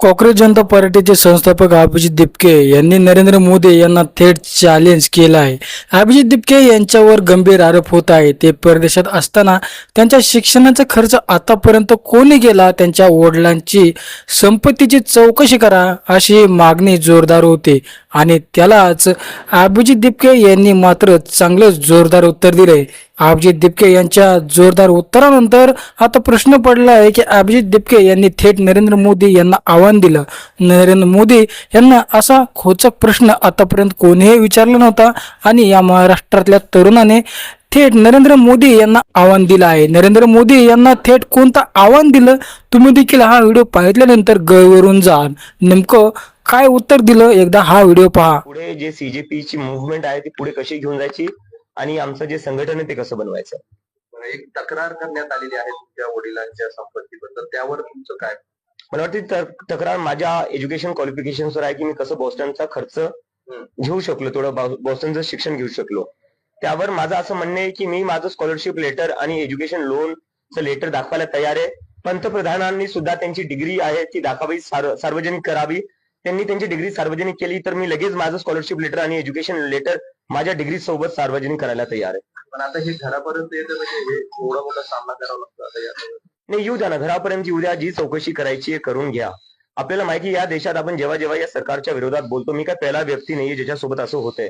काँग्रेस जनता पार्टीचे संस्थापक अभिजित दिपके यांनी नरेंद्र मोदी यांना थेट चॅलेंज केलं आहे. अभिजित दिपके यांच्यावर गंभीर आरोप होत आहे. ते परदेशात असताना त्यांच्या शिक्षणाचा खर्च आतापर्यंत कोणी केला, त्यांच्या वडिलांची संपत्तीची चौकशी करा अशी मागणी जोरदार होते आणि त्यालाच अभिजित दिपके यांनी मात्र चांगलंच जोरदार उत्तर दिले. अभिजित दिपके यांच्या जोरदार उत्तरानंतर आता प्रश्न पडला आहे की अभिजित दिपके यांनी थेट नरेंद्र मोदी यांना आव्हान दिलं. नरेंद्र मोदी यांना असा खोचक प्रश्न आतापर्यंत कोणीही विचारला नव्हता आणि या महाराष्ट्रातल्या तरुणाने थेट नरेंद्र मोदी यांना आव्हान दिलं आहे. नरेंद्र मोदी यांना थेट कोणतं आव्हान दिलं, तुम्ही देखील हा व्हिडिओ पाहिल्यानंतर गौरवून जा. नेमकं काय उत्तर दिलं, एकदा हा व्हिडिओ पहा. पुढे जे सीजेपी ची मुवमेंट आहे ती पुढे कशी घेऊन जायची आणि आमचं जे संघटन आहे ते कसं बनवायचं. एक तक्रार करण्यात आलेली आहे तुमच्या वडिलांच्या संपत्तीबद्दल, त्यावर तुमचं काय? मला वाटतं तक्रार माझ्या एज्युकेशन क्वालिफिकेशनवर आहे की मी कसं बॉस्टनचा खर्च घेऊ शकलो, थोडं बॉस्टनचं शिक्षण घेऊ शकलो. त्यावर माझं असं म्हणणं आहे की मी माझं स्कॉलरशिप लेटर आणि एज्युकेशन लोनचं लेटर दाखवायला तयार आहे. पंतप्रधानांनी सुद्धा त्यांची डिग्री आहे ती दाखवावी, सार्वजनिक करावी. त्यांनी त्यांची डिग्री सार्वजनिक केली तर मी लगेच माझं स्कॉलरशिप लेटर आणि एज्युकेशन लेटर माझ्या डिग्री सोबत सार्वजनिक करायला तयार आहे. पण आता हे घरापर्यंत येतं म्हणजे हे एवढा मोठा सामना करावा लागतो. आता या नाही, येऊ द्या ना, घरापर्यंत येऊ द्या. जी चौकशी करायची आहे करून घ्या. आपल्याला माहिती या देशात आपण जेव्हा जेव्हा या सरकारच्या विरोधात बोलतो, मी काय पहिला व्यक्ती नाहीये ज्याच्यासोबत असं होतंय.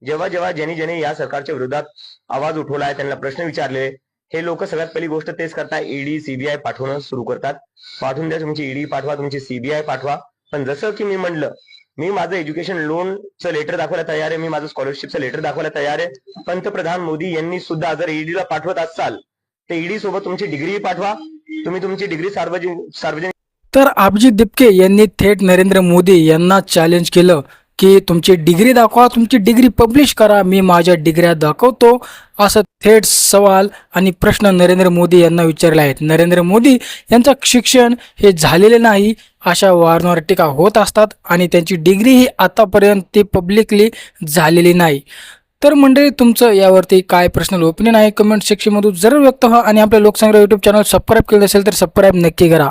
जेव्हा जेव्हा ज्यांनी या सरकारच्या विरोधात आवाज उठवलाय, त्यांना प्रश्न विचारले, हे लोक सगळ्यात पहिली गोष्ट तेच करतात, ईडी सीबीआय पाठवणं सुरू करतात. पाठवून द्या, तुमची ईडी पाठवा, तुमची सीबीआय पाठवा. पण जसं की मी म्हणलं, मी माझं एज्युकेशन लोनचं लेटर दाखवायला तयार आहे, मी माझं स्कॉलरशिपचं लेटर दाखवायला तयार आहे. पंतप्रधान मोदी यांनी सुद्धा जर ईडीला पाठवत असाल तर ईडी सोबत तुमची डिग्री पाठवा. तुम्ही तुमची डिग्री सार्वजनिक. तर अभिजित दिपके यांनी थेट नरेंद्र मोदी यांना चॅलेंज केलं की तुमची डिग्री दाखवा, तुमची डिग्री पब्लिश करा, मी माझ्या डिग्र्या दाखवतो, असं थेट सवाल आणि प्रश्न नरेंद्र मोदी यांना विचारले आहेत. नरेंद्र मोदी यांचं शिक्षण हे झालेले नाही अशा वारंवार टीका होत असतात आणि त्यांची डिग्री ही आतापर्यंत ती पब्लिकली झालेली नाही. तर मंडळी, तुमचं यावरती काय पर्सनल ओपिनियन आहे कमेंट सेक्शनमधून जरूर व्यक्त व्हा आणि आपल्या लोकसंग्रह यूट्यूब चॅनल सबस्क्राईब केलं असेल तर सबस्क्राईब नक्की करा.